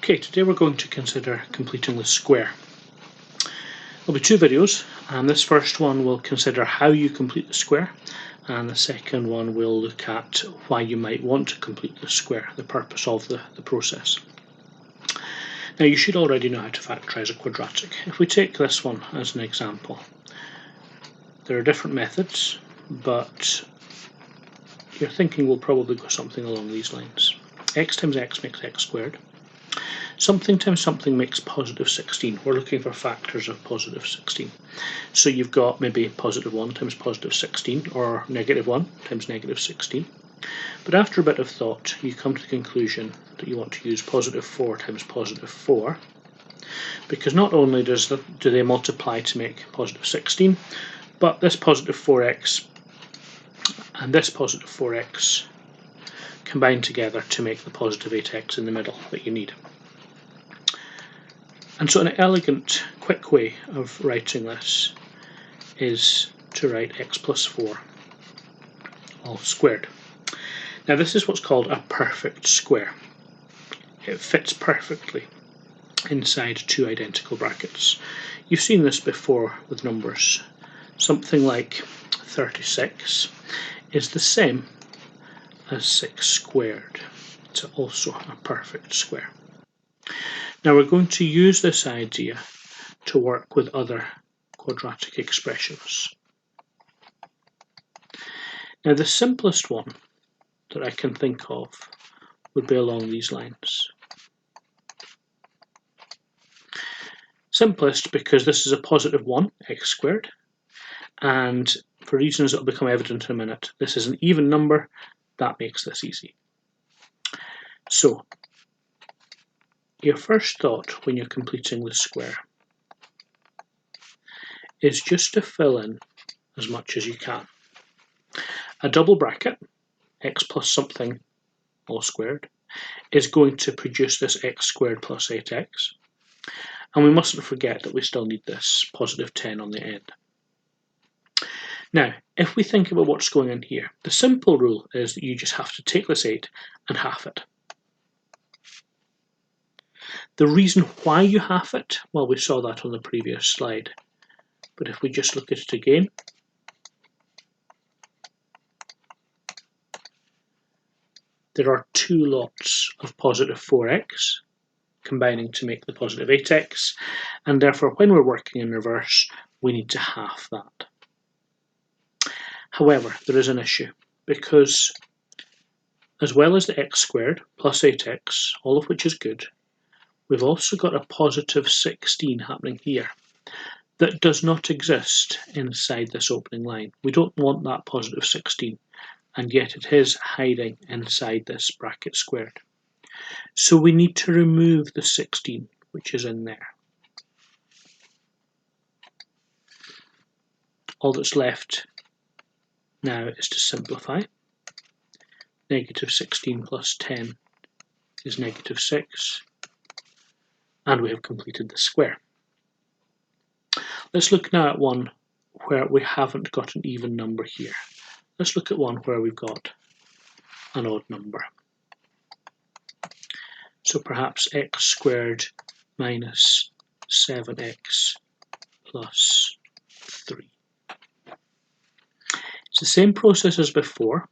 Okay, today we're going to consider completing the square. There'll be two videos, and this first one will consider how you complete the square, and the second one will look at why you might want to complete the square, the purpose of the process. Now you should already know how to factorise a quadratic. If we take this one as an example, there are different methods, but your thinking will probably go something along these lines. X times x makes x squared. Something times something makes positive 16. We're looking for factors of positive 16. So you've got maybe positive 1 times positive 16, or negative 1 times negative 16. But after a bit of thought, you come to the conclusion that you want to use positive 4 times positive 4, because not only do they multiply to make positive 16, but this positive 4x and this positive 4x combine together to make the positive 8x in the middle that you need. And so an elegant, quick way of writing this is to write x plus 4 all squared. Now this is what's called a perfect square. It fits perfectly inside two identical brackets. You've seen this before with numbers. Something like 36 is the same as 6 squared. It's also a perfect square. Now we're going to use this idea to work with other quadratic expressions. Now the simplest one that I can think of would be along these lines. Simplest because this is a positive 1, x squared, and for reasons that will become evident in a minute, this is an even number. That makes this easy. So your first thought when you're completing the square is just to fill in as much as you can. A double bracket, x plus something all squared, is going to produce this x squared plus 8x. And we mustn't forget that we still need this positive 10 on the end. Now, if we think about what's going on here, the simple rule is that you just have to take this 8 and half it. The reason why you half it, well, we saw that on the previous slide. But if we just look at it again, there are two lots of positive 4x combining to make the positive 8x, and therefore when we're working in reverse, we need to half that. However, there is an issue, because as well as the x squared plus 8x, all of which is good, we've also got a positive 16 happening here that does not exist inside this opening line. We don't want that positive 16, and yet it is hiding inside this bracket squared. So we need to remove the 16 which is in there. All that's left now is to simplify. Negative 16 plus 10 is negative 6, and we have completed the square. Let's look now at one where we haven't got an even number here. Let's look at one where we've got an odd number. So perhaps x squared minus 7x plus 3. It's the same process as before.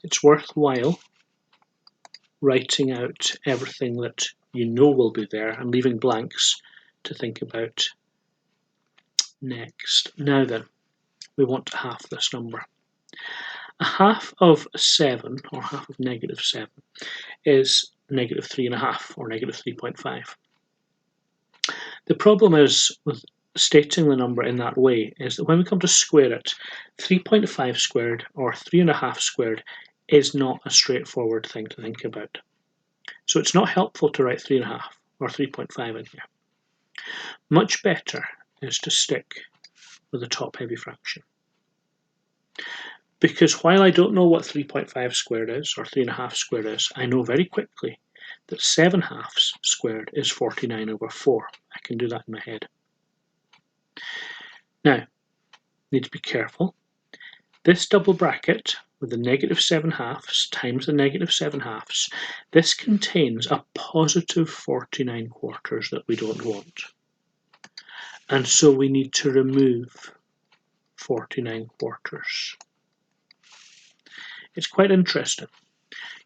It's worthwhile writing out everything that you know will be there and leaving blanks to think about next. Now then, we want to half this number. A half of 7, or half of negative 7, is negative 3.5, or negative 3.5. The problem is with stating the number in that way is that when we come to square it, 3.5 squared or 3.5 squared is not a straightforward thing to think about. So it's not helpful to write 3.5 or 3.5 in here. Much better is to stick with a top-heavy fraction. Because while I don't know what 3.5 squared is, or 3.5 squared is, I know very quickly that 7 halves squared is 49 over 4. I can do that in my head. Now, need to be careful. This double bracket with the negative 7 halves times the negative 7 halves, this contains a positive 49 quarters that we don't want. And so we need to remove 49 quarters. It's quite interesting.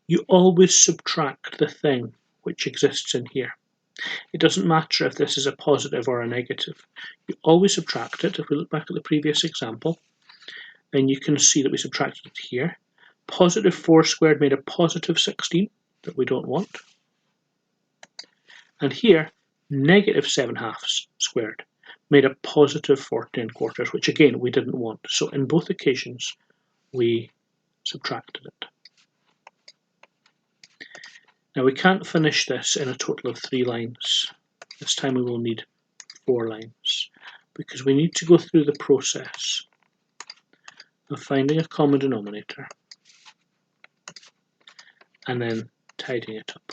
You always subtract the thing which exists in here. It doesn't matter if this is a positive or a negative. You always subtract it. If we look back at the previous example, then you can see that we subtracted it here. Positive 4 squared made a positive 16 that we don't want. And here, negative 7 halves squared made a positive 14 quarters, which again we didn't want. So in both occasions, we subtracted it. Now we can't finish this in a total of 3 lines. This time we will need 4 lines because we need to go through the process of finding a common denominator and then tidying it up.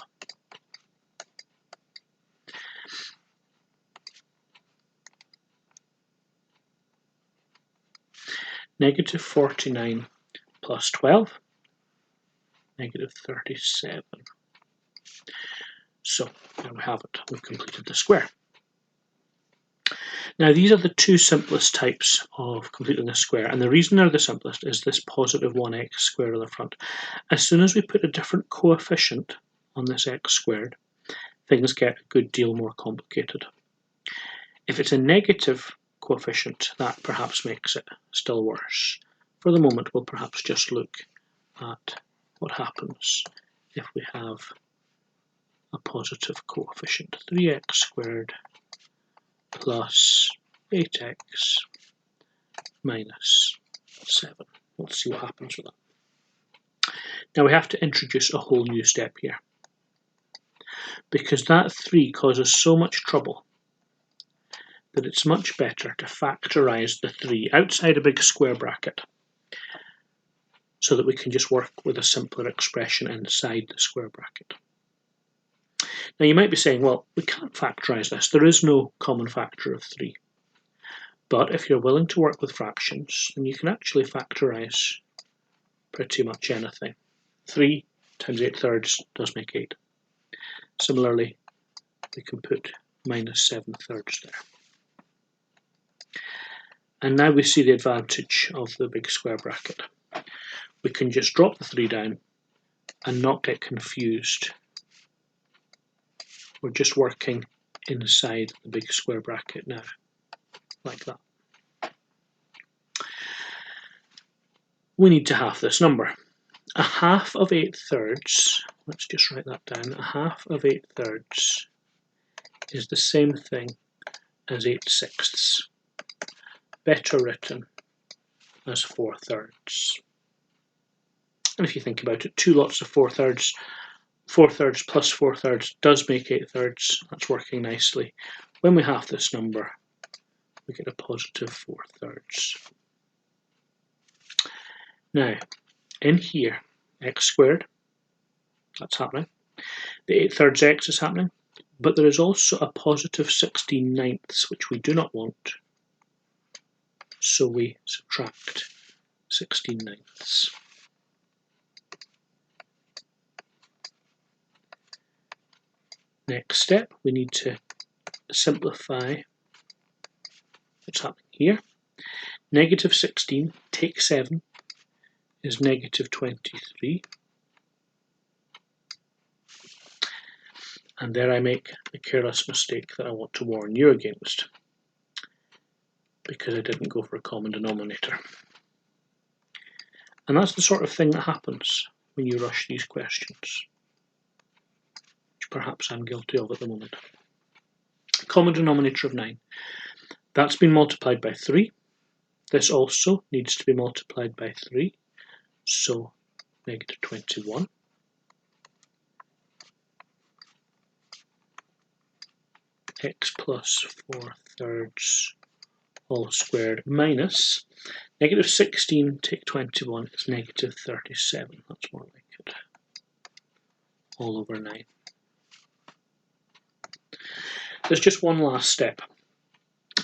Negative 49 plus 12, negative 37. So there we have it, we've completed the square. Now these are the two simplest types of completing a square, and the reason they're the simplest is this positive 1x squared on the front. As soon as we put a different coefficient on this x squared, things get a good deal more complicated. If it's a negative coefficient, that perhaps makes it still worse. For the moment, we'll perhaps just look at what happens if we have a positive coefficient. 3x squared plus 8x minus 7. Let's see what happens with that. Now we have to introduce a whole new step here, because that 3 causes so much trouble that it's much better to factorize the 3 outside a big square bracket so that we can just work with a simpler expression inside the square bracket. Now you might be saying, well, we can't factorize this. There is no common factor of 3. But if you're willing to work with fractions, then you can actually factorize pretty much anything. 3 times 8/3 does make 8. Similarly, we can put minus 7/3 there. And now we see the advantage of the big square bracket. We can just drop the 3 down and not get confused. We're just working inside the big square bracket now, like that. We need to half this number. A half of 8/3, let's just write that down, a half of 8/3 is the same thing as 8/6, better written as 4/3. And if you think about it, 2 lots of 4/3, 4/3 plus 4/3 does make 8/3. That's working nicely. When we half this number, we get a positive 4/3. Now, in here, x squared, that's happening. The 8/3 x is happening, but there is also a positive 16/9, which we do not want. So we subtract 16/9. Next step, we need to simplify what's happening here. Negative 16 take 7 is negative 23. And there I make the careless mistake that I want to warn you against, because I didn't go for a common denominator. And that's the sort of thing that happens when you rush these questions, which perhaps I'm guilty of at the moment. Common denominator of 9. That's been multiplied by 3. This also needs to be multiplied by 3, so negative 21. X plus 4/3 all squared minus negative 16 take 21 is negative 37. That's more like it. All over 9. There's just one last step,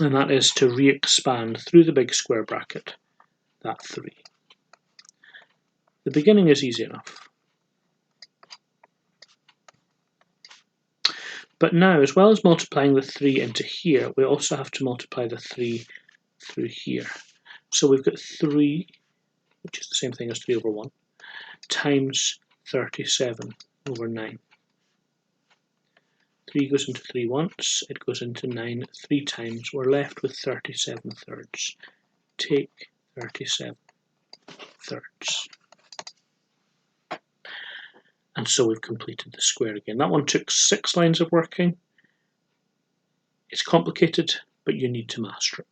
and that is to re-expand through the big square bracket that 3. The beginning is easy enough. But now, as well as multiplying the 3 into here, we also have to multiply the 3 through here. So we've got 3, which is the same thing as 3 over 1, times 37 over 9. 3 goes into 3 once, it goes into 9 3 times. We're left with 37 thirds. Take 37 thirds. And so we've completed the square again. That one took 6 lines of working. It's complicated, but you need to master it.